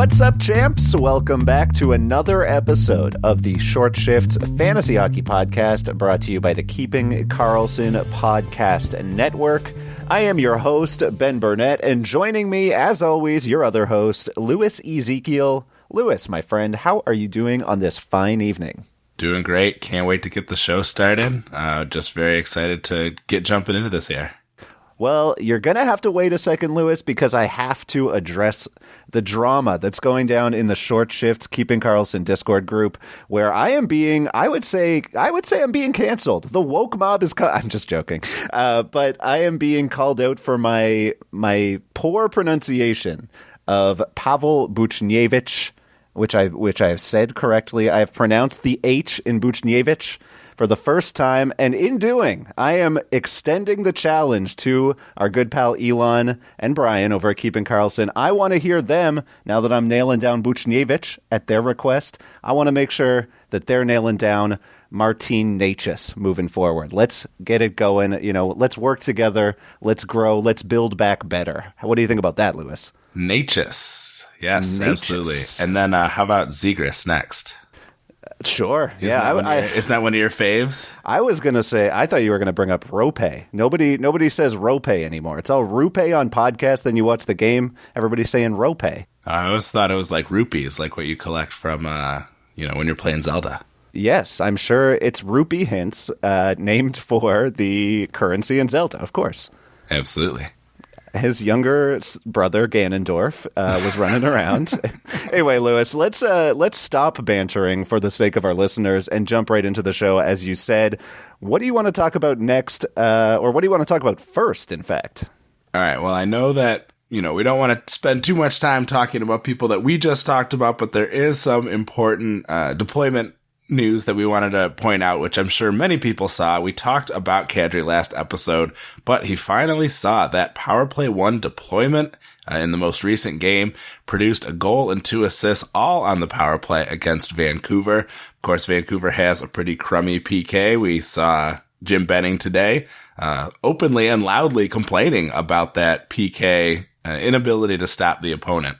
What's up, champs? Welcome back to another episode of the Short Shifts Fantasy Hockey Podcast, brought to you by the Keeping Karlsson Podcast Network. I am your host, Ben Burnett, and joining me, as always, your other host, Louis Ezekiel. Louis, my friend, how are you doing on this fine evening? Doing great. Can't wait to get the show started. Just very excited to get jumping into this here. Well, you're going to have to wait a second, Louis, because I have to address the drama that's going down in the Short Shifts Keeping Karlsson Discord group, where I am being, I would say I'm being canceled. The woke mob is, I'm just joking, but I am being called out for my poor pronunciation of Pavel Buchnevich, which I have said correctly. I have pronounced the H in Buchnevich for the first time, and in doing, I am extending the challenge to our good pal Elon and Brian over at Keeping Karlsson. I want to hear them, now that I'm nailing down Buchnevich at their request, I want to make sure that they're nailing down Martin Necas moving forward. Let's get it going. Let's work together. Let's grow. Let's build back better. What do you think about that, Louis? Necas. Yes, Necas. Absolutely. And then how about Zegras next? Sure. Isn't that one of your faves? I was going to say, I thought you were going to bring up Rope. Nobody says Rope anymore. It's all Rupe on podcast. Then you watch the game, everybody's saying Rope. I always thought it was like rupees, like what you collect from, when you're playing Zelda. Yes, I'm sure it's rupee hints, named for the currency in Zelda, of course. Absolutely. His younger brother Ganondorf was running around. Anyway, Louis, let's stop bantering for the sake of our listeners and jump right into the show. As you said, what do you want to talk about next, or what do you want to talk about first? In fact, all right. Well, I know that we don't want to spend too much time talking about people that we just talked about, but there is some important deployment news that we wanted to point out, which I'm sure many people saw. We talked about Kadri last episode, but he finally saw that Power Play 1 deployment in the most recent game, produced a goal and 2 assists, all on the power play against Vancouver. Of course, Vancouver has a pretty crummy PK. We saw Jim Benning today openly and loudly complaining about that PK inability to stop the opponent.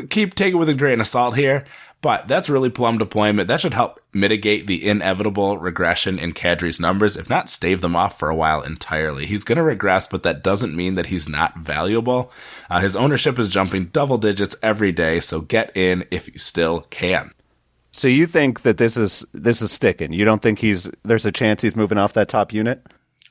Keep taking it with a grain of salt here. But that's really plum deployment. That should help mitigate the inevitable regression in Kadri's numbers, if not stave them off for a while entirely. He's going to regress, but that doesn't mean that he's not valuable. His ownership is jumping double digits every day, so get in if you still can. So you think that this is sticking? You don't think there's a chance he's moving off that top unit?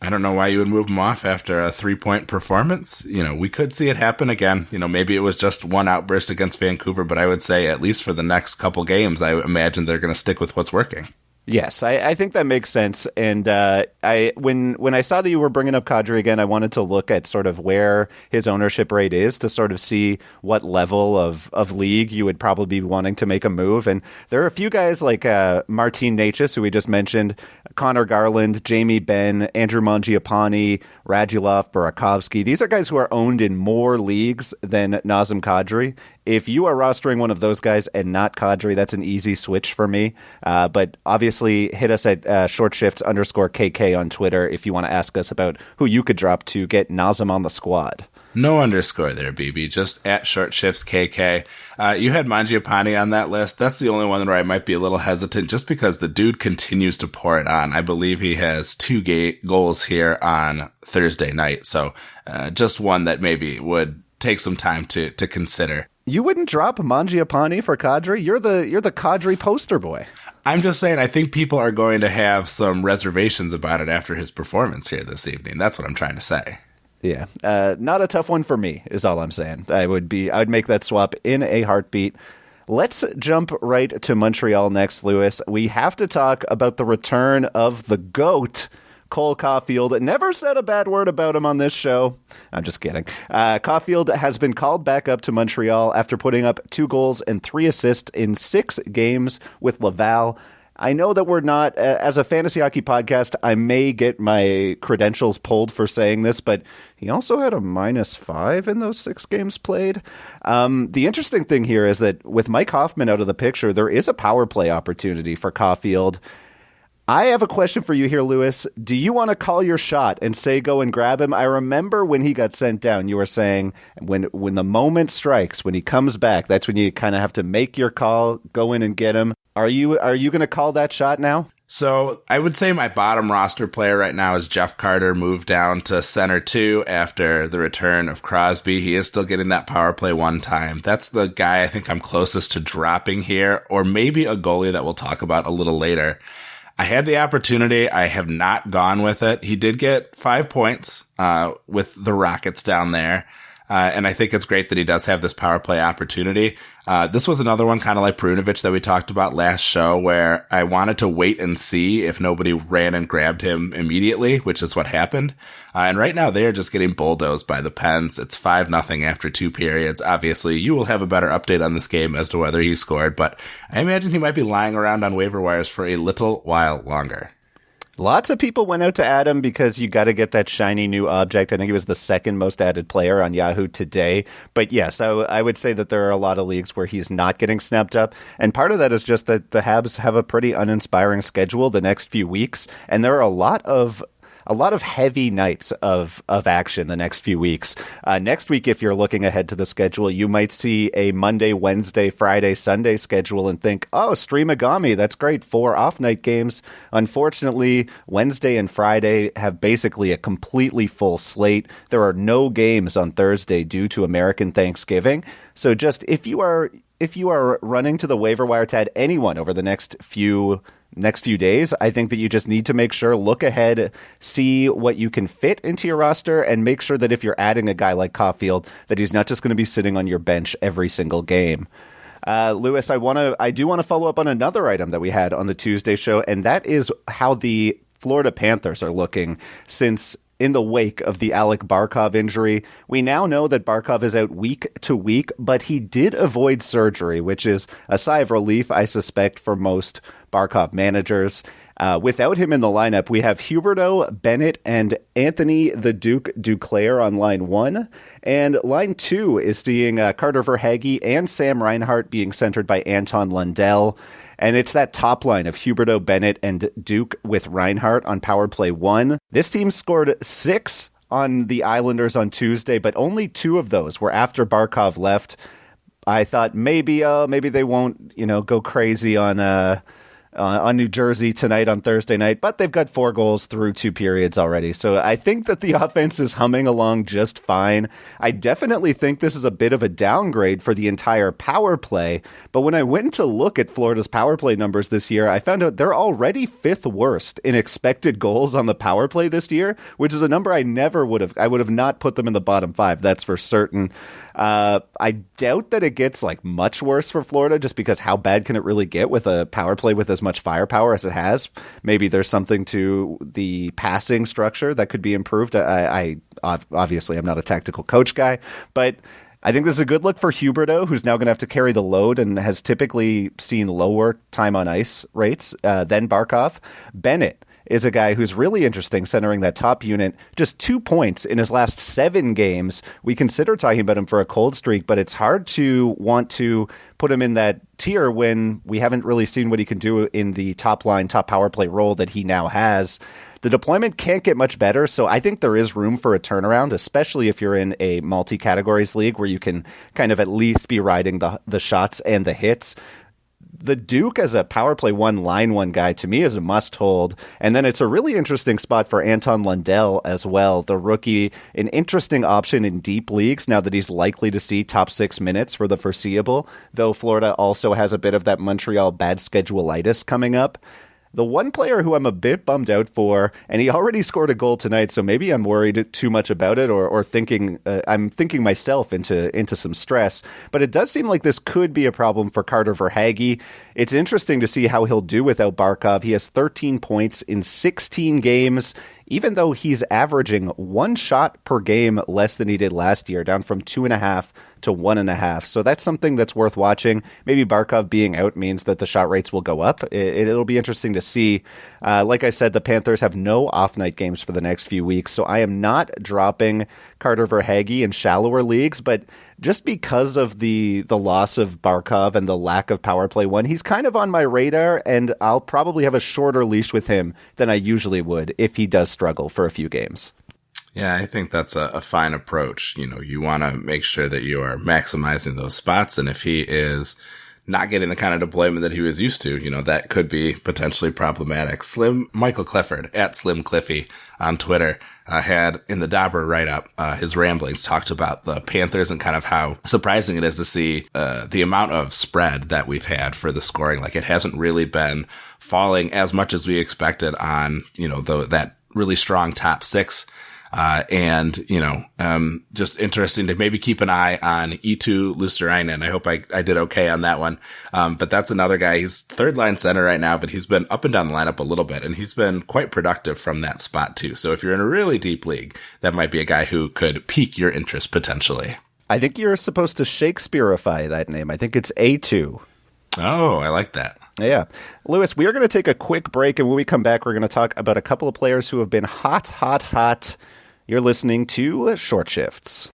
I don't know why you would move him off after a 3-point performance. We could see it happen again. Maybe it was just one outburst against Vancouver, but I would say at least for the next couple games, I imagine they're going to stick with what's working. Yes, I think that makes sense. And when I saw that you were bringing up Kadri again, I wanted to look at sort of where his ownership rate is to sort of see what level of league you would probably be wanting to make a move. And there are a few guys like Martin Necas, who we just mentioned, Connor Garland, Jamie Benn, Andrew Mangiapane, Radulov, Burakovsky. These are guys who are owned in more leagues than Nazem Kadri. If you are rostering one of those guys and not Kadri, that's an easy switch for me. But obviously, hit us at shortshifts_KK on Twitter if you want to ask us about who you could drop to get Nazem on the squad. No underscore there, BB. Just at shortshiftsKK. You had Mangiapane on that list. That's the only one where I might be a little hesitant just because the dude continues to pour it on. I believe he has 2 goals here on Thursday night. So just one that maybe would take some time to consider. You wouldn't drop Mangiapane for Kadri? You're the Kadri poster boy. I'm just saying I think people are going to have some reservations about it after his performance here this evening. That's what I'm trying to say. Yeah, not a tough one for me is all I'm saying. I would make that swap in a heartbeat. Let's jump right to Montreal next, Louis. We have to talk about the return of the GOAT, Cole Caufield. Never said a bad word about him on this show. I'm just kidding. Caufield has been called back up to Montreal after putting up 2 goals and 3 assists in 6 games with Laval. I know that we're not, as a fantasy hockey podcast, I may get my credentials pulled for saying this, but he also had a -5 in those 6 games played. The interesting thing here is that with Mike Hoffman out of the picture, there is a power play opportunity for Caufield. I have a question for you here, Lewis. Do you want to call your shot and say go and grab him? I remember when he got sent down, you were saying when the moment strikes, when he comes back, that's when you kind of have to make your call, go in and get him. Are you going to call that shot now? So I would say my bottom roster player right now is Jeff Carter, moved down to center 2 after the return of Crosby. He is still getting that power play one time. That's the guy I think I'm closest to dropping here, or maybe a goalie that we'll talk about a little later. I had the opportunity. I have not gone with it. He did get 5 points with the Rockets down there. And I think it's great that he does have this power play opportunity. This was another one kind of like Perunovic that we talked about last show, where I wanted to wait and see if nobody ran and grabbed him immediately, which is what happened. And right now they are just getting bulldozed by the Pens. It's 5-0 after 2 periods. Obviously, you will have a better update on this game as to whether he scored, but I imagine he might be lying around on waiver wires for a little while longer. Lots of people went out to add him because you got to get that shiny new object. I think he was the second most added player on Yahoo today. But yes, I would say that there are a lot of leagues where he's not getting snapped up. And part of that is just that the Habs have a pretty uninspiring schedule the next few weeks. And there are a lot of heavy nights of action the next few weeks. Next week, if you're looking ahead to the schedule, you might see a Monday, Wednesday, Friday, Sunday schedule and think, oh, Streamagami, that's great, 4 off-night games. Unfortunately, Wednesday and Friday have basically a completely full slate. There are no games on Thursday due to American Thanksgiving. So just if you are running to the waiver wire to add anyone over the next few days, I think that you just need to make sure, look ahead, see what you can fit into your roster, and make sure that if you're adding a guy like Caufield, that he's not just going to be sitting on your bench every single game. Lewis, I do want to follow up on another item that we had on the Tuesday show, and that is how the Florida Panthers are looking since in the wake of the Alec Barkov injury. We now know that Barkov is out week to week, but he did avoid surgery, which is a sigh of relief, I suspect, for most Barkov managers. Without him in the lineup, we have Huberdeau, Bennett, and Anthony the Duke Duclair on line 1. And line 2 is seeing Carter Verhaeghe and Sam Reinhart being centered by Anton Lundell. And it's that top line of Huberdeau, Bennett, and Duke with Reinhart on power play 1. This team scored 6 on the Islanders on Tuesday, but only 2 of those were after Barkov left. I thought maybe they won't, go crazy on New Jersey tonight on Thursday night, but they've got 4 goals through 2 periods already. So I think that the offense is humming along just fine. I definitely think this is a bit of a downgrade for the entire power play, but when I went to look at Florida's power play numbers this year, I found out they're already 5th worst in expected goals on the power play this year, which is a number I would have not put them in the bottom 5, that's for certain. I doubt that it gets much worse for Florida, just because how bad can it really get with a power play with as much firepower as it has? Maybe there's something to the passing structure that could be improved. I obviously I'm not a tactical coach guy, but I think this is a good look for Huberdeau, who's now going to have to carry the load and has typically seen lower time on ice rates than Barkov. Bennett is a guy who's really interesting, centering that top unit. Just 2 points in his last 7 games. We consider talking about him for a cold streak, but it's hard to want to put him in that tier when we haven't really seen what he can do in the top line, top power play role that he now has. The deployment can't get much better, so I think there is room for a turnaround, especially if you're in a multi-categories league where you can kind of at least be riding the shots and the hits. The Duke as a power play 1, line 1 guy, to me, is a must hold. And then it's a really interesting spot for Anton Lundell as well, the rookie, an interesting option in deep leagues now that he's likely to see top 6 minutes for the foreseeable, though Florida also has a bit of that Montreal bad schedule-itis coming up. The one player who I'm a bit bummed out for, and he already scored a goal tonight, so maybe I'm worried too much about it, or thinking I'm thinking myself into some stress. But it does seem like this could be a problem for Carter Verhaeghe. It's interesting to see how he'll do without Barkov. He has 13 points in 16 games, even though he's averaging 1 shot per game less than he did last year, down from 2.5 to 1.5. So that's something that's worth watching. Maybe Barkov being out means that the shot rates will go up. It'll be interesting to see. Like I said, the Panthers have no off-night games for the next few weeks, so I am not dropping Carter Verhaeghe in shallower leagues, but just because of the loss of Barkov and the lack of power play one, he's kind of on my radar, and I'll probably have a shorter leash with him than I usually would if he does struggle for a few games. Yeah, I think that's a fine approach. You want to make sure that you are maximizing those spots, and if he is not getting the kind of deployment that he was used to, that could be potentially problematic. Michael Clifford at Slim Cliffy on Twitter had in the Dauber write-up, his ramblings talked about the Panthers and kind of how surprising it is to see the amount of spread that we've had for the scoring. Like, it hasn't really been falling as much as we expected on, that really strong top six. Just interesting to maybe keep an eye on E2 Luosterainen. I hope I did okay on that one. But that's another guy. He's third line center right now, but he's been up and down the lineup a little bit, and he's been quite productive from that spot too. So if you're in a really deep league, that might be a guy who could pique your interest potentially. I think you're supposed to Shakespeareify that name. I think it's A2. Oh, I like that. Yeah. Lewis, we are going to take a quick break, and when we come back, we're going to talk about a couple of players who have been hot. You're listening to Short Shifts.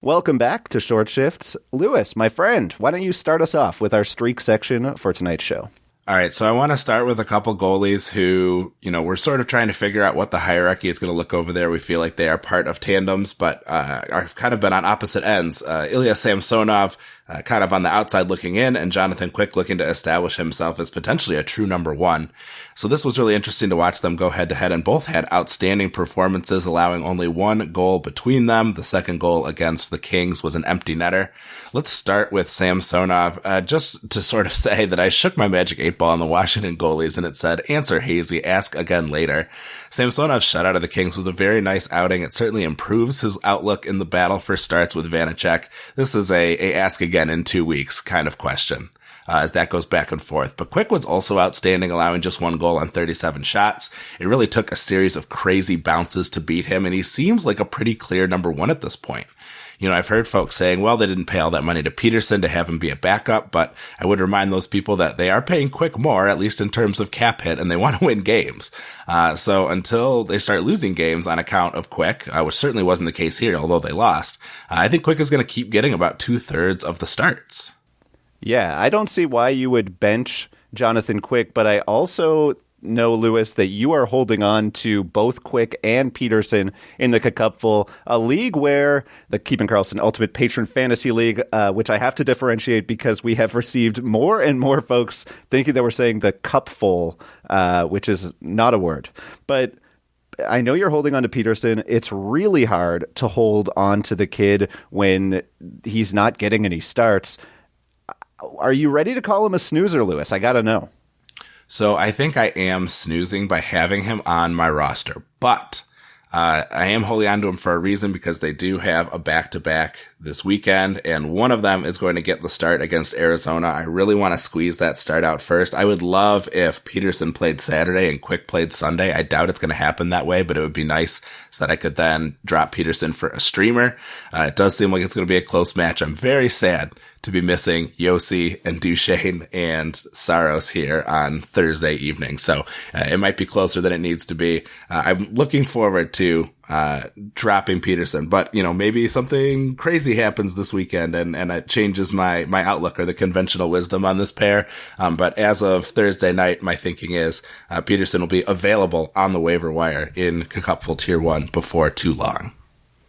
Welcome back to Short Shifts. Lewis, my friend, why don't you start us off with our streak section for tonight's show? All right, so I want to start with a couple goalies who, we're sort of trying to figure out what the hierarchy is going to look over there. We feel like they are part of tandems, but are kind of been on opposite ends. Ilya Samsonov, kind of on the outside looking in, and Jonathan Quick looking to establish himself as potentially a true number one. So this was really interesting to watch them go head to head, and both had outstanding performances, allowing only one goal between them. The second goal against the Kings was an empty netter. Let's start with Samsonov, just to sort of say that I shook my magic 8-ball on the Washington goalies, and it said, answer hazy, ask again later. Samsonov's shutout of the Kings was a very nice outing. It certainly improves his outlook in the battle for starts with Vanacek. This is a ask again in 2 weeks kind of question, as that goes back and forth. But Quick was also outstanding, allowing just one goal on 37 shots. It really took a series of crazy bounces to beat him, and he seems like a pretty clear number one at this point. I've heard folks saying, well, they didn't pay all that money to Peterson to have him be a backup, but I would remind those people that they are paying Quick more, at least in terms of cap hit, and they want to win games. So until they start losing games on account of Quick, which certainly wasn't the case here, although they lost, I think Quick is going to keep getting about 2/3 of the starts. Yeah, I don't see why you would bench Jonathan Quick, but I also know, Lewis, that you are holding on to both Quick and Peterson in the Cupful, a league where the Keeping Karlsson Ultimate Patron Fantasy League, which I have to differentiate because we have received more and more folks thinking that we're saying the Cupful, which is not a word. But I know you're holding on to Peterson. It's really hard to hold on to the kid when he's not getting any starts. Are you ready to call him a snoozer, Lewis? I got to know. So I think I am snoozing by having him on my roster, but I am holding on to him for a reason, because they do have a back-to-back this weekend, and one of them is going to get the start against Arizona. I really want to squeeze that start out first. I would love if Peterson played Saturday and Quick played Sunday. I doubt it's going to happen that way, but it would be nice so that I could then drop Peterson for a streamer. It does seem like it's going to be a close match. I'm very sad to be missing Yossi and Duchesne and Saros here on Thursday evening. So it might be closer than it needs to be. I'm looking forward to dropping Peterson, but maybe something crazy happens this weekend and it changes my outlook or the conventional wisdom on this pair. But as of Thursday night, my thinking is Peterson will be available on the waiver wire in Cupful Tier 1 before too long.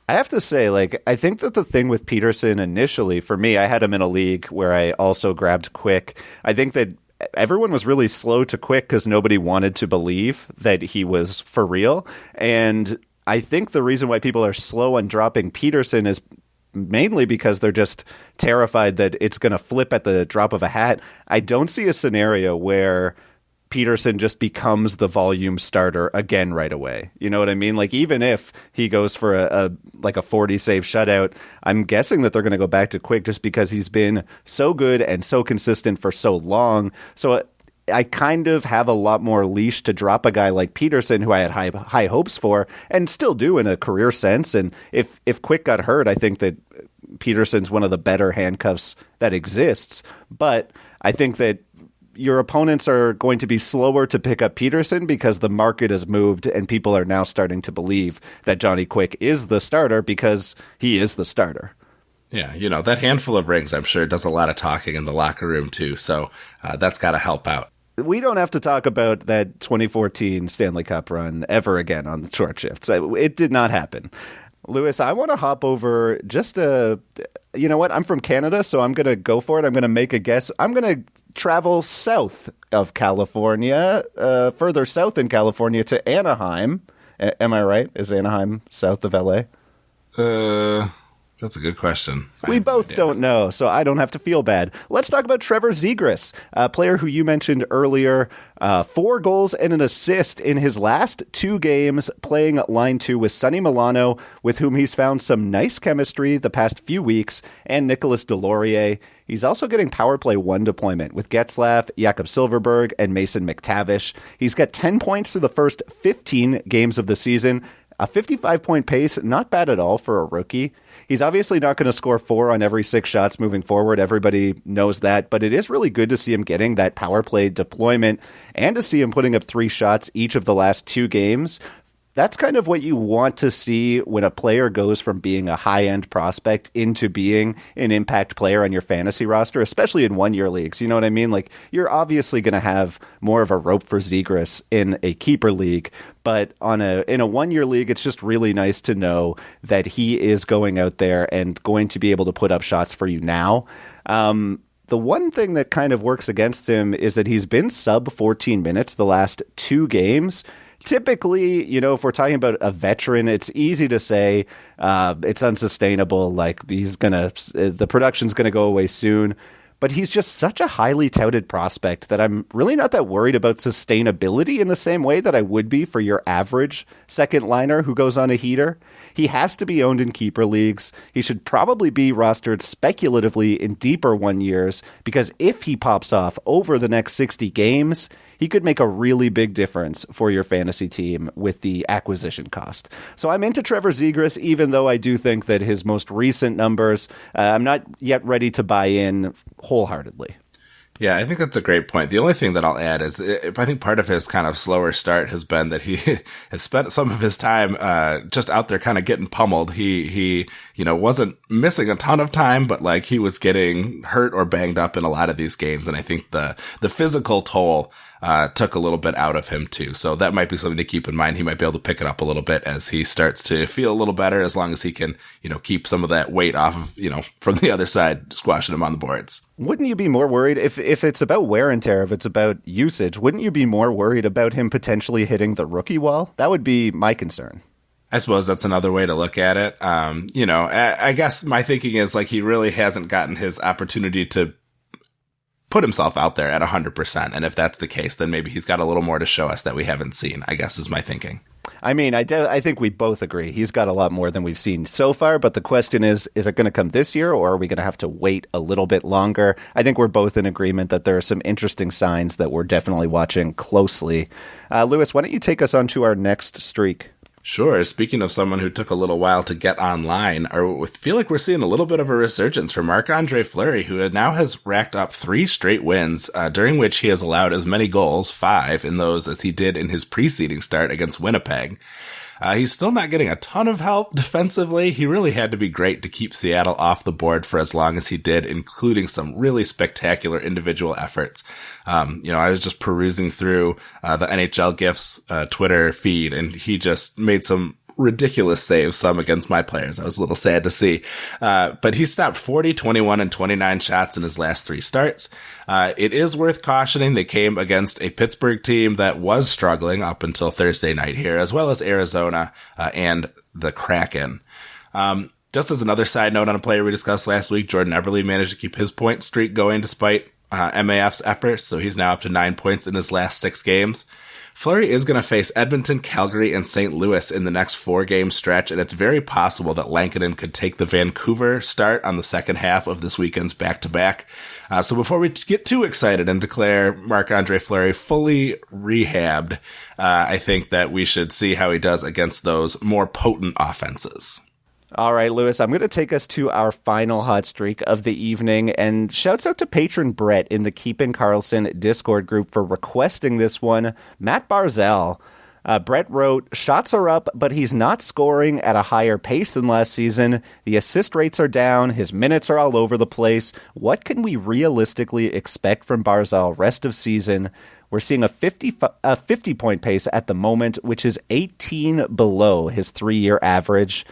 I have to say, I think that the thing with Peterson initially, for me, I had him in a league where I also grabbed Quick. I think that everyone was really slow to Quick because nobody wanted to believe that he was for real. And I think the reason why people are slow on dropping Peterson is mainly because they're just terrified that it's going to flip at the drop of a hat. I don't see a scenario where Peterson just becomes the volume starter again right away. You know what I mean? Even if he goes for a 40 save shutout, I'm guessing that they're going to go back to Quick just because he's been so good and so consistent for so long. So I kind of have a lot more leash to drop a guy like Peterson, who I had high hopes for and still do in a career sense. And if Quick got hurt, I think that Peterson's one of the better handcuffs that exists. But I think that your opponents are going to be slower to pick up Peterson because the market has moved and people are now starting to believe that Johnny Quick is the starter because he is the starter. Yeah, that handful of rings, I'm sure, does a lot of talking in the locker room, too. So that's got to help out. We don't have to talk about that 2014 Stanley Cup run ever again on the short shifts. It did not happen. Lewis, I want to hop over just you know what? I'm from Canada, so I'm going to go for it. I'm going to make a guess. I'm going to travel south of California, further south in California to Anaheim. Am I right? Is Anaheim south of LA? That's a good question. We both don't know, so I don't have to feel bad. Let's talk about Trevor Zegras, a player who you mentioned earlier. 4 goals and an assist in his last 2 games playing line 2 with Sonny Milano, with whom he's found some nice chemistry the past few weeks, and Nicolas Deslauriers. He's also getting power play 1 deployment with Getzlaf, Jakob Silverberg, and Mason McTavish. He's got 10 points through the first 15 games of the season. A 55-point pace, not bad at all for a rookie. He's obviously not going to score 4 on every 6 shots moving forward. Everybody knows that, but it is really good to see him getting that power play deployment and to see him putting up 3 shots each of the last 2 games. That's kind of what you want to see when a player goes from being a high-end prospect into being an impact player on your fantasy roster, especially in one-year leagues. You know what I mean? Like, you're obviously going to have more of a rope for Zegras in a keeper league, but in a one-year league, it's just really nice to know that he is going out there and going to be able to put up shots for you now. The one thing that kind of works against him is that he's been sub 14 minutes the last 2 games. Typically, if we're talking about a veteran, it's easy to say it's unsustainable. Like the production's going to go away soon. But he's just such a highly touted prospect that I'm really not that worried about sustainability in the same way that I would be for your average second liner who goes on a heater. He has to be owned in keeper leagues. He should probably be rostered speculatively in deeper 1 years, because if he pops off over the next 60 games, he could make a really big difference for your fantasy team with the acquisition cost. So I'm into Trevor Zegras, even though I do think that his most recent numbers, I'm not yet ready to buy in wholeheartedly. Yeah, I think that's a great point. The only thing that I'll add is I think part of his kind of slower start has been that he has spent some of his time just out there kind of getting pummeled. He wasn't missing a ton of time, but like he was getting hurt or banged up in a lot of these games. And I think the physical toll took a little bit out of him too. So that might be something to keep in mind. He might be able to pick it up a little bit as he starts to feel a little better, as long as he can, keep some of that weight off of, from the other side, squashing him on the boards. Wouldn't you be more worried if it's about wear and tear, if it's about usage, wouldn't you be more worried about him potentially hitting the rookie wall? That would be my concern. I suppose that's another way to look at it. I guess my thinking is like he really hasn't gotten his opportunity to put himself out there at 100%. And if that's the case, then maybe he's got a little more to show us that we haven't seen, I guess is my thinking. I mean, I think we both agree. He's got a lot more than we've seen so far, but the question is it going to come this year, or are we going to have to wait a little bit longer? I think we're both in agreement that there are some interesting signs that we're definitely watching closely. Lewis, why don't you take us on to our next streak? Sure. Speaking of someone who took a little while to get online, I feel like we're seeing a little bit of a resurgence for Marc-Andre Fleury, who now has racked up 3 straight wins, during which he has allowed as many goals, 5 in those, as he did in his preceding start against Winnipeg. He's still not getting a ton of help defensively. He really had to be great to keep Seattle off the board for as long as he did, including some really spectacular individual efforts. I was just perusing through the NHL GIFs Twitter feed, and he just made some ridiculous saves, some against my players. I was a little sad to see. But he stopped 40, 21, and 29 shots in his last 3 starts. It is worth cautioning they came against a Pittsburgh team that was struggling up until Thursday night here, as well as Arizona and the Kraken. Just as another side note on a player we discussed last week, Jordan Eberle managed to keep his point streak going despite MAF's efforts, so he's now up to 9 points in his last 6 games. Fleury is going to face Edmonton, Calgary, and St. Louis in the next 4-game stretch, and it's very possible that Lankinen could take the Vancouver start on the second half of this weekend's back-to-back. So before we get too excited and declare Marc-Andre Fleury fully rehabbed, I think that we should see how he does against those more potent offenses. All right, Lewis, I'm going to take us to our final hot streak of the evening, and shouts out to patron Brett in the Keeping Karlsson Discord group for requesting this one. Matt Barzal, Brett wrote, shots are up, but he's not scoring at a higher pace than last season. The assist rates are down. His minutes are all over the place. What can we realistically expect from Barzal rest of season? We're seeing a 50-point pace at the moment, which is 18 below his 3-year average.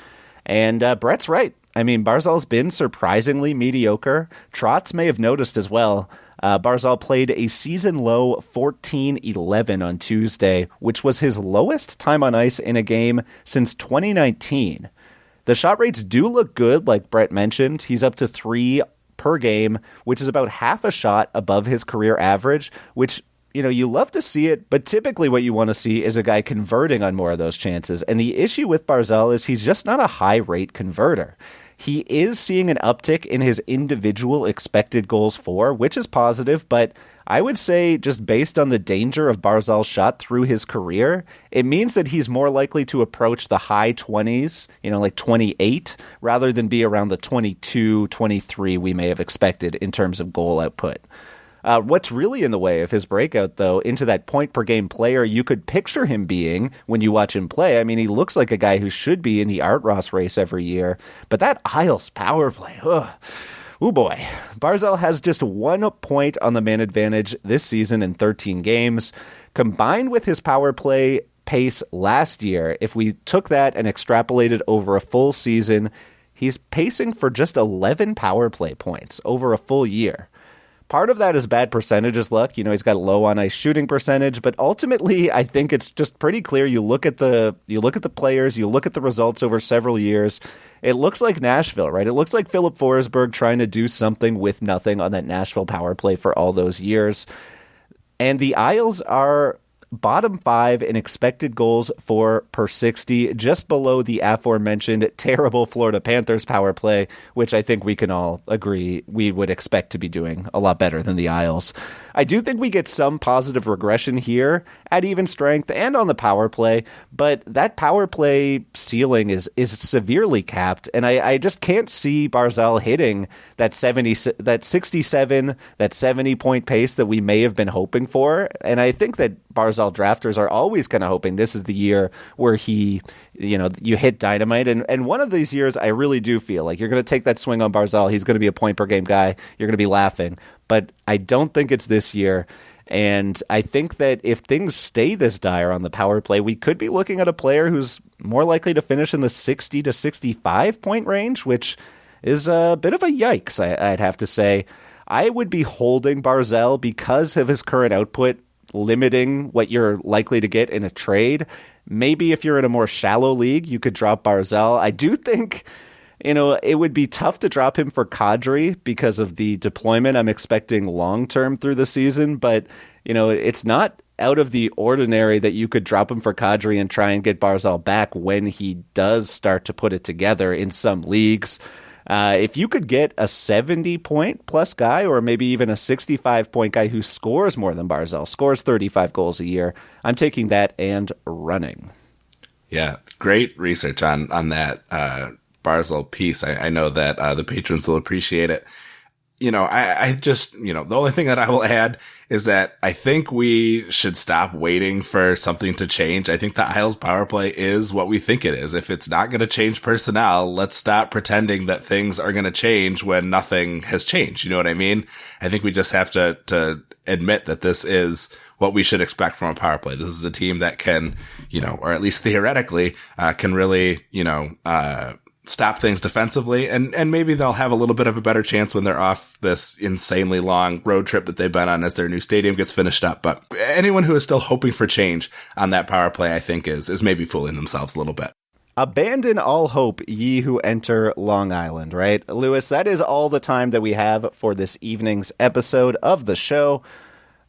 And Brett's right. I mean, Barzal's been surprisingly mediocre. Trotz may have noticed as well. Barzal played a season-low 14-11 on Tuesday, which was his lowest time on ice in a game since 2019. The shot rates do look good, like Brett mentioned. He's up to 3 per game, which is about half a shot above his career average, which, you know, you love to see it, but typically what you want to see is a guy converting on more of those chances. And the issue with Barzal is he's just not a high-rate converter. He is seeing an uptick in his individual expected goals for, which is positive, but I would say just based on the danger of Barzal's shot through his career, it means that he's more likely to approach the high 20s, like 28, rather than be around the 22, 23 we may have expected in terms of goal output. What's really in the way of his breakout, though, into that point-per-game player you could picture him being when you watch him play. I mean, he looks like a guy who should be in the Art Ross race every year. But that Isles power play, oh boy. Barzal has just 1 point on the man advantage this season in 13 games. Combined with his power play pace last year, if we took that and extrapolated over a full season, he's pacing for just 11 power play points over a full year. Part of that is bad percentages luck. He's got low on ice shooting percentage, but ultimately I think it's just pretty clear. You look at the players, you look at the results over several years. It looks like Nashville, right? It looks like Philip Forsberg trying to do something with nothing on that Nashville power play for all those years. And the Isles are bottom 5 in expected goals for per 60, just below the aforementioned terrible Florida Panthers power play, which I think we can all agree we would expect to be doing a lot better than the Isles. I do think we get some positive regression here at even strength and on the power play, but that power play ceiling is severely capped, and I just can't see Barzal hitting that 67, that 70-point pace that we may have been hoping for. And I think that Barzal drafters are always kind of hoping this is the year where you hit dynamite. And one of these years, I really do feel like you're going to take that swing on Barzal. He's going to be a point-per-game guy. You're going to be laughing. But I don't think it's this year. And I think that if things stay this dire on the power play, we could be looking at a player who's more likely to finish in the 60 to 65 point range, which is a bit of a yikes, I'd have to say. I would be holding Barzal because of his current output, limiting what you're likely to get in a trade. Maybe if you're in a more shallow league, you could drop Barzal. I do think it would be tough to drop him for Kadri because of the deployment I'm expecting long-term through the season, but, it's not out of the ordinary that you could drop him for Kadri and try and get Barzal back when he does start to put it together in some leagues. If you could get a 70-point plus guy, or maybe even a 65-point guy who scores more than Barzal, scores 35 goals a year, I'm taking that and running. Yeah, great research on that Barzal piece. I know that the patrons will appreciate it. I just, the only thing that I will add is that I think we should stop waiting for something to change. I think the Isles power play is what we think it is. If it's not going to change personnel, let's stop pretending that things are going to change when nothing has changed. You know what I mean? I think we just have to admit that this is what we should expect from a power play. This is a team that can, or at least theoretically, can really, stop things defensively, and maybe they'll have a little bit of a better chance when they're off this insanely long road trip that they've been on as their new stadium gets finished up. But anyone who is still hoping for change on that power play, I think is maybe fooling themselves a little bit. Abandon all hope, ye who enter Long Island, right? Lewis, that is all the time that we have for this evening's episode of the show.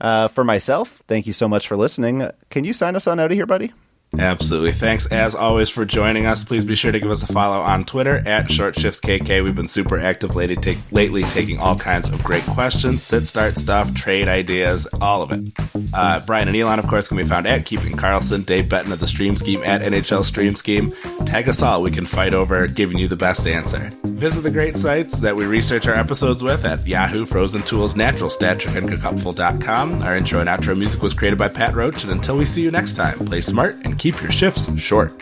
For myself, thank you so much for listening. Can you sign us on out of here, buddy? Absolutely. Thanks, as always, for joining us. Please be sure to give us a follow on Twitter at ShortShiftsKK. We've been super active lately, taking all kinds of great questions, sit-start stuff, trade ideas, all of it. Brian and Elon, of course, can be found at Keeping Karlsson, Dave Betton of the Stream Scheme at NHL Stream Scheme. Tag us all. We can fight over giving you the best answer. Visit the great sites that we research our episodes with at Yahoo, Frozen Tools, Natural Stat Trick, and Caufield.com. Our intro and outro music was created by Pat Roach, and until we see you next time, play smart and keep your shifts short.